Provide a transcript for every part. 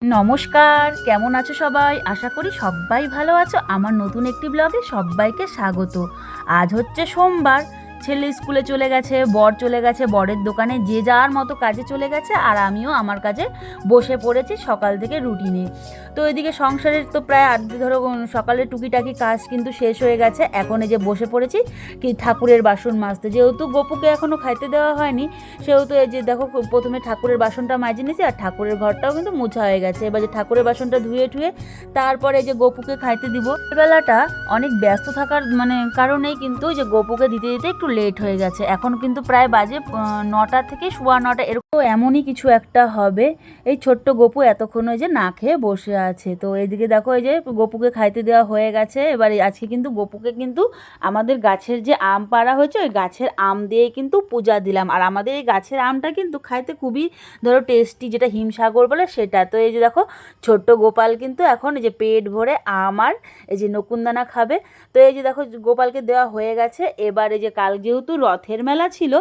নমস্কার, কেমন আছো সবাই? আশা করি সবাই ভালো আছো। আমার নতুন একটি ব্লগে সবাইকে স্বাগত। আজ হচ্ছে সোমবার। ছেলে স্কুলে চলে গেছে, বর চলে গেছে বরের দোকানে, যে যার মতো কাজে চলে গেছে, আর আমিও আমার কাজে বসে পড়েছি সকাল থেকে রুটিনে। তো এদিকে সংসারের তো প্রায় আর্ধেক ধরো সকালের টুকিটাকি কাজ কিন্তু শেষ হয়ে গেছে। এখন এই যে বসে পড়েছি কি ঠাকুরের বাসন মাজতে, যেহেতু গপুকে এখনও খাইতে দেওয়া হয়নি, সেহেতু এই যে দেখো প্রথমে ঠাকুরের বাসনটা মাজিয়ে নিয়েছি, আর ঠাকুরের ঘরটাও কিন্তু মোছা হয়ে গেছে। এবার যে ঠাকুরের বাসনটা ধুয়ে ঠুয়ে তারপরে যে গপুকে খাইতে দিব। বেলাটা অনেক ব্যস্ত থাকার কারণেই কিন্তু যে গপুকে দিতে দিতে একটু লেট হয়ে গেছে। এখন কিন্তু প্রায় বাজে 9টা থেকে 9:15 এরকম এমনই কিছু একটা হবে। এই ছোট্ট গপু এতক্ষণ ওই যে না খেয়ে বসে আছে। তো এইদিকে দেখো এই যে গপুকে খাইতে দেওয়া হয়ে গেছে। এবার আজকে কিন্তু গপুকে কিন্তু আমাদের গাছের যে আম পাড়া হয়েছে ওই গাছের আম দিয়ে কিন্তু পূজা দিলাম। আর আমাদের এই গাছের আমটা কিন্তু খাইতে খুবই ধরো টেস্টি, যেটা হিমসাগর বলে সেটা। তো এই যে দেখো ছোট্ট গোপাল কিন্তু এখন এই যে পেট ভরে আম আর এই যে নকুনদানা খাবে। তো এই যে দেখো গোপালকে দেওয়া হয়ে গেছে। এবার এই যে কাল যেহেতু রথের মেলা ছিল,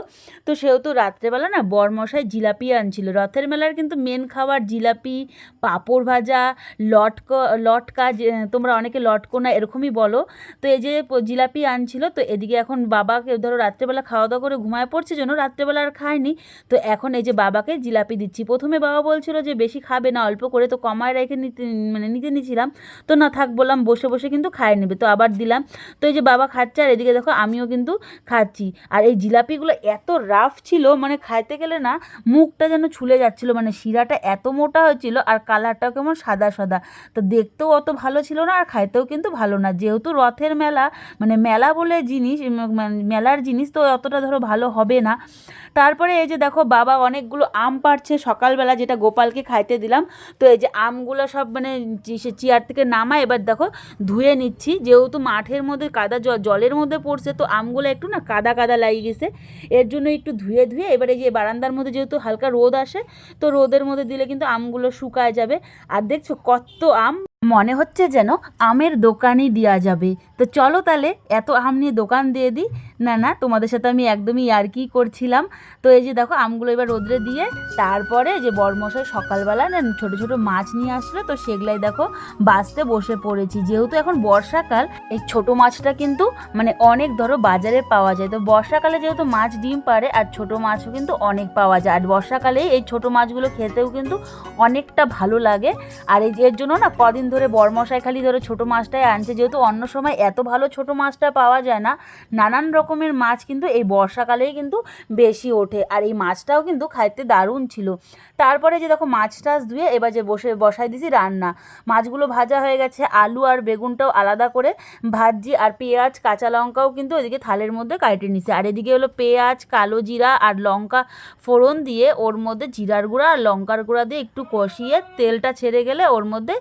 তো সেহেতু রাত্রেবেলা না বরমশাই জিলাপি আনছিল। রথের মেলার কিন্তু মেন খাবার জিলাপি, পাঁপড় ভাজা, লটকা তোমরা অনেকে লটকোনা এরকমই বলো। তো এই যে জিলাপি আনছিল। তো এদিকে এখন বাবাকে ধরো রাত্রেবেলা খাওয়া দাওয়া করে ঘুমায় পড়ছে জন্য রাত্রেবেলা আর খায়নি। তো এখন এই যে বাবাকে জিলাপি দিচ্ছি। প্রথমে বাবা বলছিল যে বেশি খাবে না, অল্প করে, তো কমায় রেখে নিতে নিয়েছিলাম। তো না থাক বললাম, বসে বসে কিন্তু খায় নেবে, তো আবার দিলাম। তো এই যে বাবা খাচ্ছে, আর এদিকে দেখো আমিও কিন্তু খাচ্ছি। আর এই জিলাপিগুলো এত রাফ ছিল, খাইতে গেলে না মুখটা যেন ছুলে যাচ্ছিল, শিরাটা এত মোটা হয়েছিল, আর কালারটাও কেমন সাদা সাদা। তো দেখতেও অত ভালো ছিল না, আর খাইতেও কিন্তু ভালো না। যেহেতু রথের মেলা, মেলা বলে জিনিস, মেলার জিনিস, তো অতটা ধরো ভালো হবে না। তারপরে এই যে দেখো বাবা অনেকগুলো আম পাড়ছে সকালবেলা, যেটা গোপালকে খাইতে দিলাম। তো এই যে আমগুলো সব সে চেয়ার থেকে নামায় এবার দেখো ধুয়ে নিচ্ছি। যেহেতু মাঠের মধ্যে কাদা জলের মধ্যে পড়ছে, তো আমগুলো একটু না কাদা কাদা লাগিয়ে গেছে, এর জন্য একটু ধুয়ে ধুয়ে এবারে যে বারান্দার মধ্যে যেহেতু হালকা রোদ আসে, তো রোদের মধ্যে দিলে কিন্তু আমগুলো শুকায় যাবে। আর দেখছো কত আম, মনে হচ্ছে যেন আমের দোকানই দেওয়া যাবে। তো চলো তাহলে এত আম নিয়ে দোকান দিয়ে দিই। না না, তোমাদের সাথে আমি একদমই ইয়ার্কি করছিলাম। তো এই যে দেখো আমগুলো এবার রোদ্রে দিয়ে তারপরে যে বরমশাই সকালবেলা না ছোটো ছোটো মাছ নিয়ে আসলো, তো সেগুলাই দেখো বাছতে বসে পড়েছি। যেহেতু এখন বর্ষাকাল, এই ছোট মাছটা কিন্তু অনেক ধরো বাজারে পাওয়া যায়। তো বর্ষাকালে যেহেতু মাছ ডিম পাড়ে, আর ছোট মাছও কিন্তু অনেক পাওয়া যায়। আর বর্ষাকালে এই ছোট মাছগুলো খেতেও কিন্তু অনেকটা ভালো লাগে। আর এর জন্য না কদিন ধরে বরমশাই খালি ধরো ছোটো মাছটাই আনছে, যেহেতু অন্য সময় এত ভালো ছোটো মাছটা পাওয়া যায় না। নানান রকমের মাছ কিন্তু এই বর্ষাকালেই কিন্তু বেশি ওঠে, আর এই মাছটাও কিন্তু খাইতে দারুণ ছিল। তারপরে যে দেখো মাছ টাছ ধুয়ে এবার যে বসাই দিয়েছি রান্না। মাছগুলো ভাজা হয়ে গেছে, আলু আর বেগুনটাও আলাদা করে ভাজি, আর পেঁয়াজ কাঁচা লঙ্কাও কিন্তু এদিকে থালের মধ্যে কাটে নিছে। আর এদিকে হলো পেঁয়াজ, কালো জিরা আর লঙ্কা ফোড়ন দিয়ে ওর মধ্যে জিরার গুঁড়া আর লঙ্কার গুঁড়া দিয়ে একটু কষিয়ে তেলটা ছেড়ে গেলে ওর মধ্যে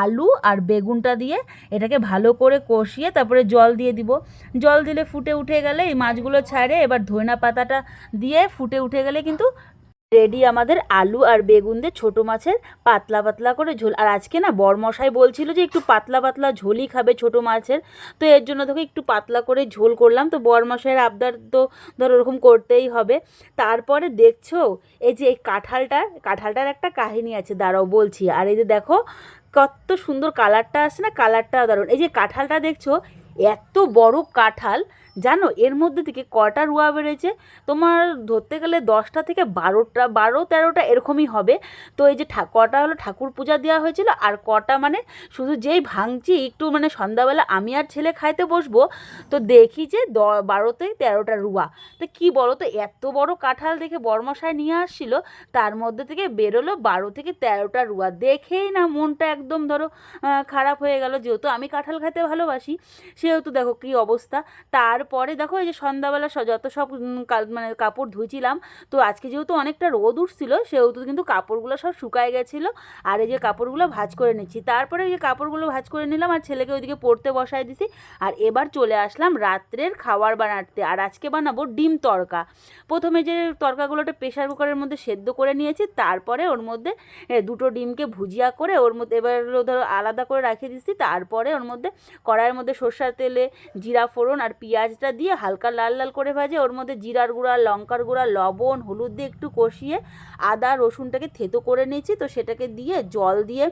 আলু আর বেগুনটা দিয়ে এটাকে ভালো করে কষিয়ে তারপরে জল দিয়ে দিব। জল দিলে ফুটে উঠে গেলে এই মাছগুলো ছাড়ে এবার ধইনা পাতাটা দিয়ে ফুটে উঠে গেলে কিন্তু রেডি আমাদের আলু আর বেগুন দিয়ে ছোটো মাছের পাতলা পাতলা করে ঝোল। আর আজকে না বরমশাই বলছিল যে একটু পাতলা পাতলা ঝোলই খাবে ছোটো মাছের, তো এর জন্য তোকে একটু পাতলা করে ঝোল করলাম। তো বরমশাইয়ের আবদার তো ধরো ওরকম করতেই হবে। তারপরে দেখছো এই যে এই কাঁঠালটার একটা কাহিনী আছে, দাঁড়াও বলছি। আর এই যে দেখো কত সুন্দর কালারটা আসে না, কালারটা দারুণ। এই যে কাঁঠালটা দেখছো, এত বড় কাঁঠাল, জানো এর মধ্যে থেকে কটা রুয়া বেড়েছে? তোমার ধরতে গেলে 10টা থেকে 12-13টা এরকমই হবে। তো এই যে কটা হলো ঠাকুর পূজা দেওয়া হয়েছিল, আর কটা শুধু যেই ভাঙছি একটু সন্ধ্যাবেলা আমি আর ছেলে খাইতে বসবো, তো দেখি যে 12-13টা রুয়া। তো কী বলো তো, এত বড় কাঁঠাল দেখে বরমশাই নিয়ে আসছিল, তার মধ্যে থেকে বেরোলো 12 থেকে 13টা রুয়া। দেখেই না মনটা একদম ধরো খারাপ হয়ে গেল। যেহেতু আমি কাঁঠাল খেতে ভালোবাসি, সেহেতু দেখো কী অবস্থা। তারপরে দেখো এই যে সন্ধ্যাবেলা যত সব কাপড় ধুইছিলাম, তো আজকে যেহেতু অনেকটা রোদ উঠছিল, সেহেতু কিন্তু কাপড়গুলো সব শুকায় গেছিলো। আর এই যে কাপড়গুলো ভাঁজ করে নিচ্ছি। তারপরে এই যে কাপড়গুলো ভাঁজ করে নিলাম, আর ছেলেকে ওইদিকে পড়তে বসাই দিছি। আর এবার চলে আসলাম রাত্রের খাবার বানাতে। আর আজকে বানাবো ডিম তড়কা। প্রথমে যে তড়কাগুলোটা প্রেশার কুকারের মধ্যে সেদ্ধ করে নিয়েছি, তারপরে ওর মধ্যে দুটো ডিমকে ভুজিয়া করে ওর মধ্যে এবার ধরো আলাদা করে রাখিয়ে দিচ্ছি। তারপরে ওর মধ্যে কড়াইয়ের মধ্যে সরষের তেলে জিরা ফোড়ন আর পেঁয়াজ পেঁয়াজটা দিয়ে হালকা লাল লাল করে ভাজে, ওর মধ্যে জিরার গুঁড়া, লঙ্কার গুঁড়া, লবণ, হলুদ দিয়ে একটু কষিয়ে আদা রসুনটাকে থেতো করে নিয়েছি, তো সেটাকে দিয়ে জল দিয়ে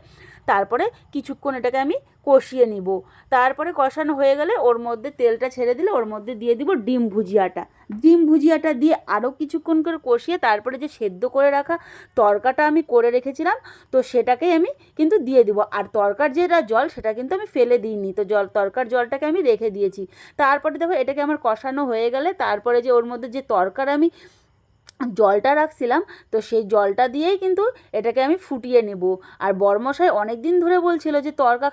তারপরে কিছুক্ষণ এটাকে আমি কষিয়ে নিব। তারপরে কষানো হয়ে গেলে ওর মধ্যে তেলটা ছেড়ে দিলে ওর মধ্যে দিয়ে দিব ডিম ভুজিয়াটা দিয়ে আরও কিছুক্ষণ করে কষিয়ে তারপরে যে সেদ্ধ করে রাখা তরকাটা আমি করে রেখেছিলাম, তো সেটাকেই আমি কিন্তু দিয়ে দিব। আর তরকার যেটা জল সেটা কিন্তু আমি ফেলে দিইনি, তো তরকার জলটাকে আমি রেখে দিয়েছি। তারপরে দেখো এটাকে আমার কষানো হয়ে গেলে তারপরে যে ওর মধ্যে যে তরকার আমি জলটা রাখছিলাম, তো সেই জলটা দিয়েই কিন্তু এটাকে আমি ফুটিয়ে নেব। আর বরমশাই অনেক দিন ধরে বলছিল যে তরকা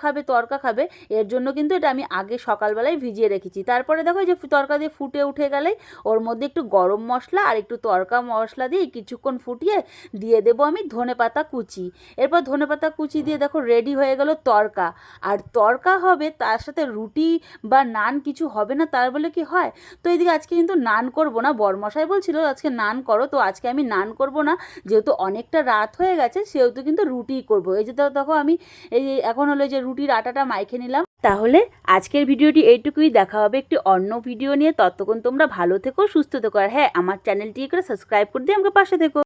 খাবে, এর জন্য কিন্তু এটা আমি আগে সকালবেলায় ভিজিয়ে রেখেছি। তারপরে দেখো যে তরকা দিয়ে ফুটে উঠে গেলেই ওর মধ্যে একটু গরম মশলা আর একটু তরকা মশলা দিয়ে কিছুক্ষণ ফুটিয়ে দিয়ে দেবো আমি ধনেপাতা কুচি। এরপর ধনেপাতা কুচি দিয়ে দেখো রেডি হয়ে গেল তরকা। আর তরকা হবে তার সাথে রুটি বা নান কিছু হবে না, তার বলে কি হয়? তো এইদিকে আজকে কিন্তু নান করব না, বরমশাই বলছিল আজকে নান করো, তো আজকে আমি নান করব না, যেহেতু অনেকটা রাত হয়ে গেছে সেহেতু কিন্তু রুটিই করব। এই যে দেখো আমি এই এখন হলো যে রুটির আটাটা মাইখে নিলাম। তাহলে আজকের ভিডিওটি এইটুকুই, দেখা হবে একটি অন্য ভিডিও নিয়ে। ততক্ষণ তোমরা ভালো থেকো, সুস্থ থেকো, আর হ্যাঁ আমার চ্যানেলটি করে সাবস্ক্রাইব করে দিয়ে আমাকে পাশে থেকো।